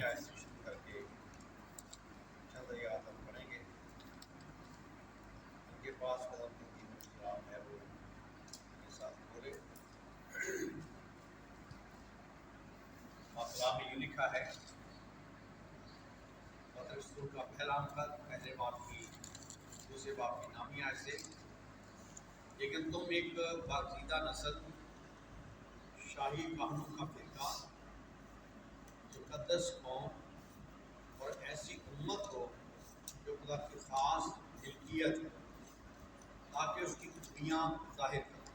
آیت سے شروع کر کے چند آیات ہم پڑھیں گے. ان کے پاس قدم تقدیم السلام ہے وہ کے ساتھ بولے. کلام میں یوں لکھا ہے مطلب رسول کا پہلا خط پہلے باپ کی دوسرے باپ کی نامی آیت سے. لیکن تم ایک پاکیزہ نسل، شاہی کہنوں کا فرقہ، مقدس قوم اور ایسی امت ہو جو خدا کی خاص ملکیت ہے، تاکہ اس کی خوبیاں ظاہر کریں.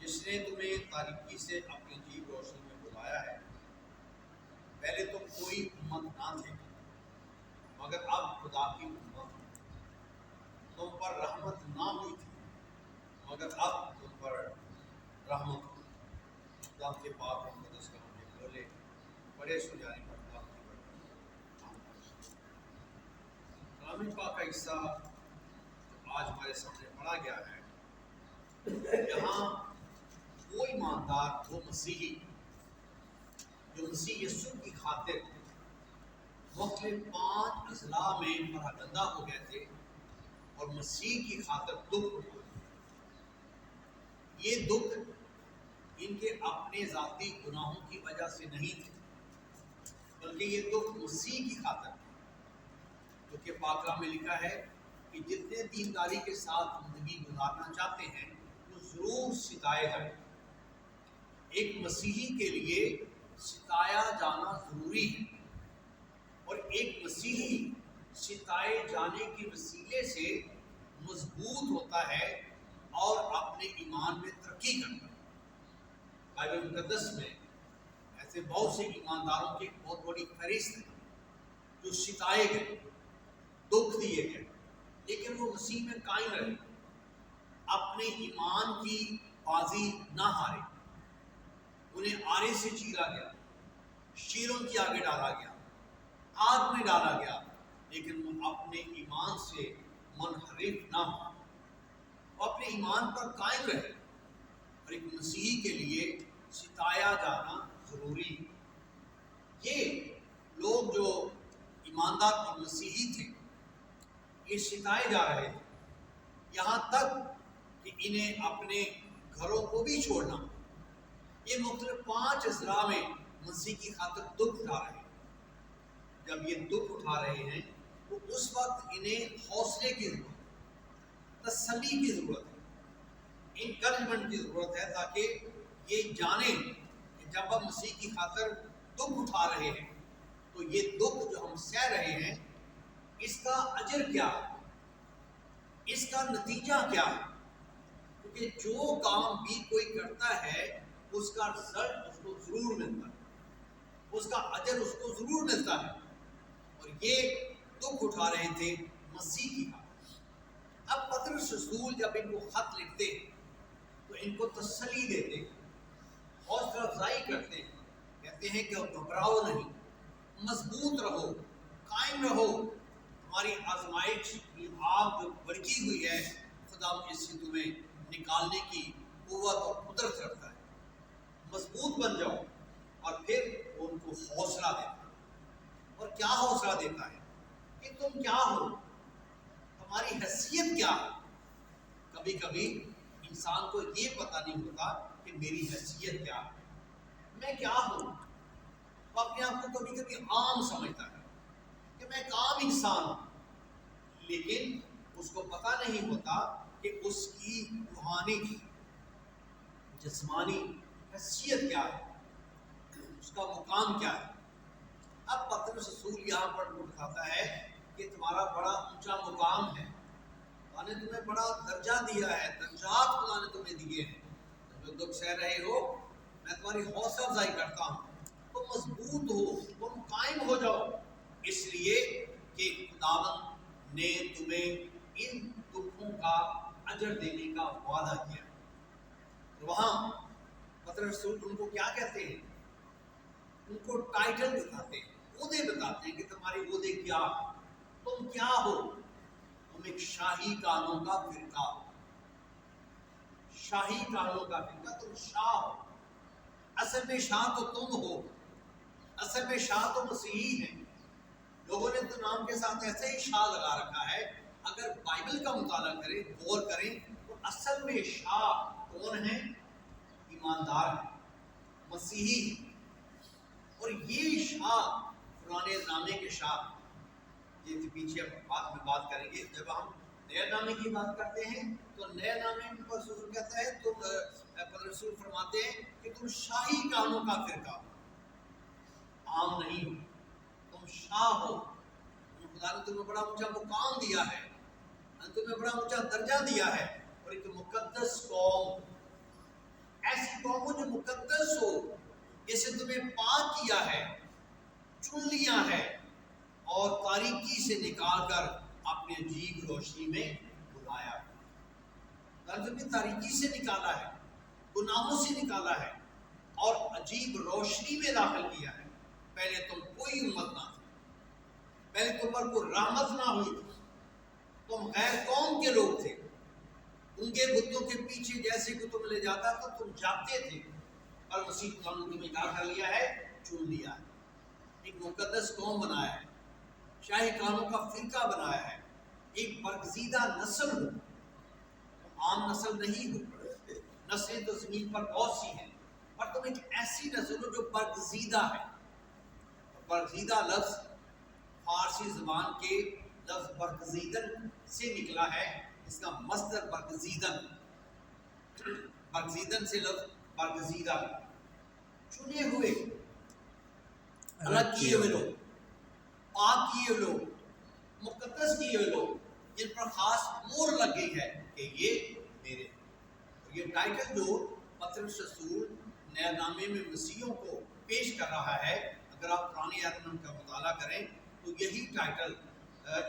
جس نے تمہیں تاریکی سے اپنی عجیب روشنی میں بلایا ہے. پہلے تو کوئی امت نہ تھے مگر اب خدا کی امت ہو. تم پر رحمت نہ ہوئی تھی مگر اب تم پر رحمت ہو. خدا کے پاک اور مقدس کلام کے بولے بڑے سجانے پر خدا کی برکت. کلام پاک کا حصہ جو آج ہمارے سامنے پڑھا گیا ہے، یہاں وہ ایماندار، وہ مسیحی جو مسیح یسوع کی خاطر مختلف 5 اضلاع میں پراگندہ ہو گئے تھے اور مسیح کی خاطر دکھ اٹھائے. یہ دکھ ان کے اپنے ذاتی گناہوں کی وجہ سے نہیں تھے، بلکہ یہ دکھ مسیح کی خاطر تھے. جو کہ پاک کلام میں لکھا ہے کہ جتنے دینداری کے ساتھ زندگی گزارنا چاہتے ہیں وہ ضرور ستائے جائیں. ایک مسیحی کے لیے ستایا جانا ضروری ہے، اور ایک مسیحی ستائے جانے کے وسیلے سے مضبوط ہوتا ہے اور اپنے ایمان میں ترقی کرتا ہے. بائبل مقدس میں ایسے بہت سے ایمانداروں کی بہت بڑی فہرست ہے جو ستائے گئے، دکھ دیے گئے، لیکن وہ مسیح میں قائم رہے، اپنے ایمان کی بازی نہ ہارے. انہیں آرے سے چیرا گیا، شیروں کے آگے ڈالا گیا، آگ میں ڈالا گیا، لیکن وہ اپنے ایمان سے منحرف نہ ہو، وہ اپنے ایمان پر قائم رہے. اور ایک مسیحی کے لیے ستایا جانا ضروری ہے. یہ لوگ جو ایماندار اور مسیحی تھے یہ ستائے جا رہے تھے، یہاں تک کہ انہیں اپنے گھروں کو بھی چھوڑنا. یہ مختلف 5 اضلاع میں مسیح کی خاطر دکھ اٹھا رہے ہیں. جب یہ دکھ اٹھا رہے ہیں تو اس وقت انہیں حوصلے کی ضرورت ہے، تسلی کی ضرورت ہے، انکریجمنٹ کی ضرورت ہے، تاکہ یہ جانیں کہ جب ہم مسیح کی خاطر دکھ اٹھا رہے ہیں تو یہ دکھ جو ہم سہ رہے ہیں اس کا اجر کیا ہے، اس کا نتیجہ کیا ہے. کیونکہ جو کام بھی کوئی کرتا ہے اس کا رزلٹ اس کو ضرور ملتا ہے، اس کا اجر اس کو ضرور ملتا ہے. اور یہ دکھ اٹھا رہے تھے مسیح کی خاطر. اب پطرس رسول جب ان کو خط لکھتے تو ان کو تسلی دیتے، حوصلہ افزائی کرتے ہیں، کہتے ہیں کہ گھبراؤ نہیں، مضبوط رہو، قائم رہو. تمہاری آزمائش کی آگ جو بھڑکی ہوئی ہے خدا اس سے تمہیں نکالنے کی قوت اور قدرت رکھتا ہے. مضبوط بن جاؤ. اور پھر وہ ان کو حوصلہ دیتا ہے. اور کیا حوصلہ دیتا ہے کہ تم کیا ہو، تمہاری حیثیت کیا ہے. کبھی کبھی انسان کو یہ پتہ نہیں ہوتا کہ میری حیثیت کیا ہے، میں کیا ہوں. وہ اپنے آپ کو کبھی کبھی عام سمجھتا ہے کہ میں ایک عام انسان ہوں، لیکن اس کو پتہ نہیں ہوتا کہ اس کی روحانی جسمانی حیثیت کیا ہے، اس کا مقام کیا ہے. اب پطرس رسول یہاں پر دکھاتا ہے کہ تمہارا بڑا اونچا مقام ہے، خدا نے تمہیں بڑا درجہ دیا ہے، درجات خدا نے تمہیں دیے ہیں. تم جو دکھ سہ رہے ہو میں تمہاری حوصلہ افزائی کرتا ہوں، تم مضبوط ہو، تم قائم ہو جاؤ، اس لیے کہ خداوند نے تمہیں ان دکھوں کا اجر دینے کا وعدہ کیا. وہاں پطرس رسول ان کو کیا کہتے ہیں، ان کو ٹائٹل بتاتے ہیں، عہدے بتاتے ہیں کہ تمہاری عہدے کیا، تم کیا ہو. تم ایک شاہی کانوں کا فرقہ ہو، شاہی کانوں کا فرقہ، تم شاہ ہو. اصل میں شاہ تو تم ہو، اصل میں شاہ تو مسیحی ہیں، لوگوں نے تو نام کے ساتھ ایسے ہی شاہ لگا رکھا ہے۔ اگر بائبل کا مطالعہ کریں، غور کریں، تو اصل میں شاہ کون ہیں؟ ایماندار ہیں، مسیحی ہیں۔ اور یہ شاہ پرانے نامے کے شاہ، یہ پیچھے بعد میں بات کریں گے، جب ہم نئے نامے کی بات کرتے ہیں تو نئے نامے میں رسول کہتا ہے، تو رسول فرماتے ہیں کہ تم شاہی کانوں کا فرقہ عام نہیں ہو، تم شاہ ہو، خدا نے تمہیں بڑا اونچا مقام دیا ہے، تمہیں بڑا اونچا درجہ دیا ہے، اور ایک مقدس قوم، ایسی قوم ہو جو مقدس ہو، جسے تمہیں پاک کیا ہے، چن لیا ہے، اور تاریکی سے نکال کر اپنے عجیب روشنی میں بلایا ہے۔ تمہیں تاریکی سے نکالا ہے، گناہوں سے نکالا ہے، اور عجیب روشنی میں داخل کیا ہے۔ پہلے تم کوئی امت نہ تھی، پہلے تم پر کوئی رحمت نہ ہوئی تھی، تم غیر قوم کے لوگ تھے، ان کے بتوں کے پیچھے جیسے کہ تم لے جاتا تھا تم جاتے تھے، اور مسیح نے تمہیں کیا کر لیا ہے؟ چن لیا ہے، ایک مقدس قوم بنایا ہے، شاہی کانوں کا فرقہ بنایا ہے، ایک برگزیدہ نسل ہو، عام نسل نہیں ہو، نسلیں تو زمین پر بہت سی ہیں، پر تم ایک ایسی نسل ہو جو برگزیدہ ہے۔ برگزیدہ لفظ فارسی زبان کے لفظ برگزیدن سے نکلا ہے، اس کا مصدر برگزیدن، برگزیدن سے لفظ برگزیدہ، چنے ہوئے، الگ کیے ہوئے لوگ، پاک کیے ہوئے لوگ، مقدس کیے ہوئے لوگ، جن پر خاص مور لگ گئی ہے کہ یہ میرے ہیں۔ یہ ٹائٹل جو پطرس رسول نئے نامے میں مسیحیوں کو پیش کر رہا ہے، اگر آپ پرانے عہد میں ان کا مطالعہ کریں تو یہی ٹائٹل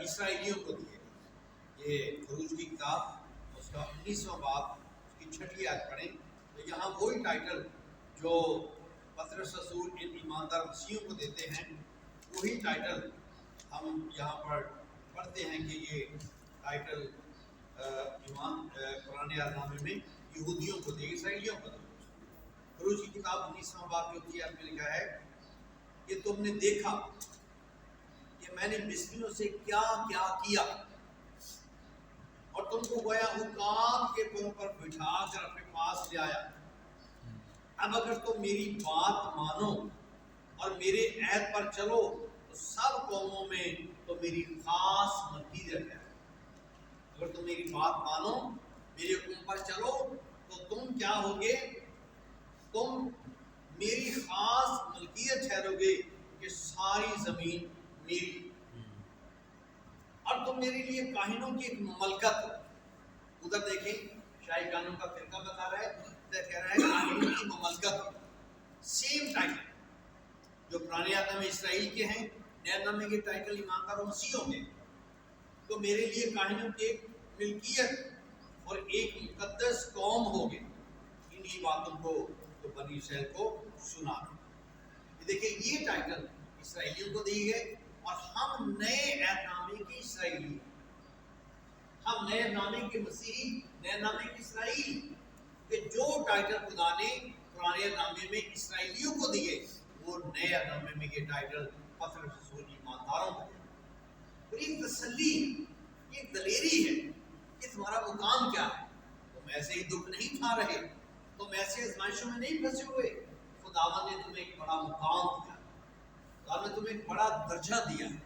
اسرائیلیوں کو دیے گا۔ یہ خروج کی کتاب اس کا 19واں باب اس کی 6 آیت پڑھیں تو یہاں وہی ٹائٹل جو پطرس رسول ان ایماندار مسیحیوں کو دیتے ہیں، وہی ٹائٹل ہم یہاں پر پڑھتے ہیں کہ یہ ٹائٹل قرآن عہد نامے میں یہودیوں کو دے، اسرائیلیوں کو دے۔ خروج کی کتاب 19واں باب جو کی میں لکھا ہے کہ تم نے دیکھا کہ میں نے مصریوں سے کیا کیا کیا، اور تم کو گویا حکام کے پروں پر بٹھا کر اپنے پاس لے آیا۔ اب اگر تم میری بات مانو اور میرے عہد پر چلو تو سب قوموں میں تو میری خاص ملکیت ہے۔ اگر تم میری بات مانو، میرے حکم پر چلو تو تم کیا ہوگے؟ تم میری خاص ملکیت ٹھہرو گے کہ ساری زمین میری، اور تم میرے لیے کاہنوں کی ایک مملکت ہو۔ ادھر دیکھیں شاہی قانون کا فرقہ بتا رہا ہے، ادھر کہہ رہا ہے کاہنوں کی مملکت، سیم ٹائٹل جو پرانے عہد میں اسرائیل کے ہیں، نئے نامے کے ٹائٹل ایماندار و مسیحیوں کے، تو میرے لیے کاہنوں کی ایک ملکیت اور ایک مقدس قوم ہوگی۔ انہی باتوں کو تو بنی اسرائیل کو سنا دیں۔ دیکھیں یہ ٹائٹل اسرائیلیوں کو دی گئے، اور ہم نئے عہد نامے کے اسرائیلی، ہم نئے نامے کے مسیحی، نئے نامے کے اسرائیلی، کہ جو ٹائٹل خدا نے پرانے نامے میں اسرائیلیوں کو دیے وہ نئے نامے میں یہ ٹائٹل پطرس رسول ایمانداروں کو دیے۔ اور یہ تسلی ہے، یہ دلیری ہے کہ تمہارا مقام کیا ہے، تم ایسے ہی دکھ نہیں کھا رہے، تم ایسے آزمائشوں میں نہیں پھنسے ہوئے، خداوند نے تمہیں ایک بڑا مقام دیا، خدا نے تمہیں ایک بڑا درجہ دیا ہے،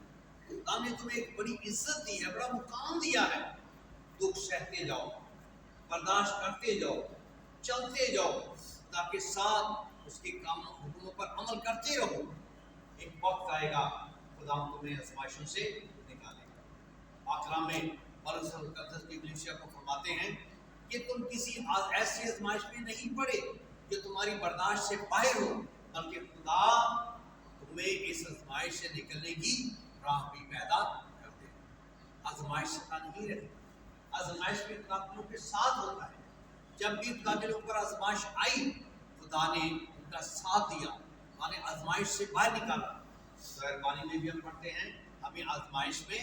خدا نے تمہیں ایک بڑی عزت دی ہے، بڑا مقام دیا ہے۔ دکھ سہتے جاؤ، برداشت کرتے جاؤ، چلتے جاؤ، تاکہ ساتھ اس کے کاموں حکموں پر عمل کرتے رہو۔ ایک وقت آئے گا خدا تمہیں آزمائشوں سے نکالے گا۔ آخرام میں پولس المقدس کی کلیسیا کو فرماتے ہیں کہ تم کسی ایسی آزمائش میں نہیں پڑے جو تمہاری برداشت سے باہر ہو، بلکہ خدا تمہیں اس آزمائش سے نکلنے کی راہ بھی پیدا کرتے ہیں۔ آزمائش سے نہیں رہے، آزمائش میں خدا تم کے ساتھ ہوتا ہے۔ جب بھی خدا کے لوگوں پر آزمائش آئی، خدا نے ان کا ساتھ دیا، خدا نے آزمائش سے باہر نکالا۔ سورہ بانی میں بھی ہم پڑھتے ہیں ہمیں آزمائش میں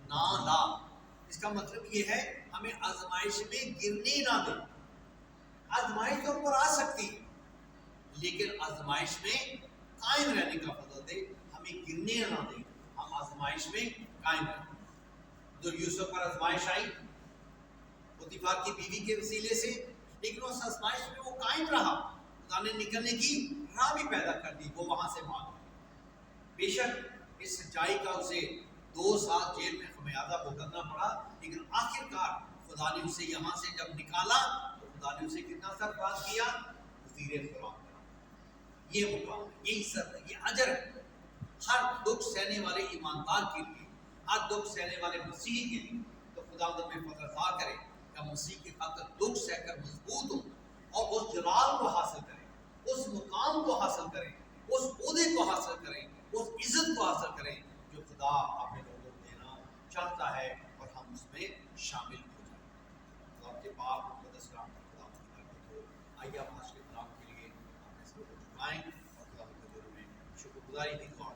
نہ لا، اس کا مطلب یہ ہے ہمیں آزمائش میں گرنے نہ دے۔ آزمائش تو اوپر آ سکتی ہے، لیکن آزمائش میں قائم رہنے کا فضل دے، ہمیں گرنے نہ دے، ہم آزمائش میں قائم رہیں۔ جو یوسف پر آزمائش آئی پوتیفار کی بیوی کے وسیلے سے، لیکن اس آزمائش میں وہ قائم رہا، خدا نے نکلنے کی راہ بھی پیدا کر دی، وہ وہاں سے بھاگ گیا۔ بے شک اس سچائی کا اسے 2 سال جیل میں خمیازہ بھگتنا پڑا، لیکن آخر کار خدا نے اسے یہاں سے جب نکالا تو خدا نے اسے کتنا سرفراز کیا؟ وزیر خوراک کرا۔ یہ مقام ہے، یہ عزت ہے، یہ اجر ہے ہر دکھ سہنے والے ایماندار کے لیے، ہر دکھ سہنے والے مسیحی کے لیے۔ تو خدا میں فضل عطا کرے کہ ہم مسیح کی خاطر دکھ سہ کر مضبوط ہوں اور اس جلال کو حاصل کریں، اس مقام کو حاصل کریں، اس عہدے کو حاصل کریں، اس عزت کو حاصل کریں جو خدا اپنے لوگوں کو دینا چاہتا ہے، اور ہم اس میں شامل ہو جائیں۔ خدا کے پاک مقدس کلام کا خدا کی برکت ہو۔ آئیے آپ آج کے کلام کے لیے اپنے سر کو جھکائیں اور خدا کے حضور میں شکر گزاری کی دعا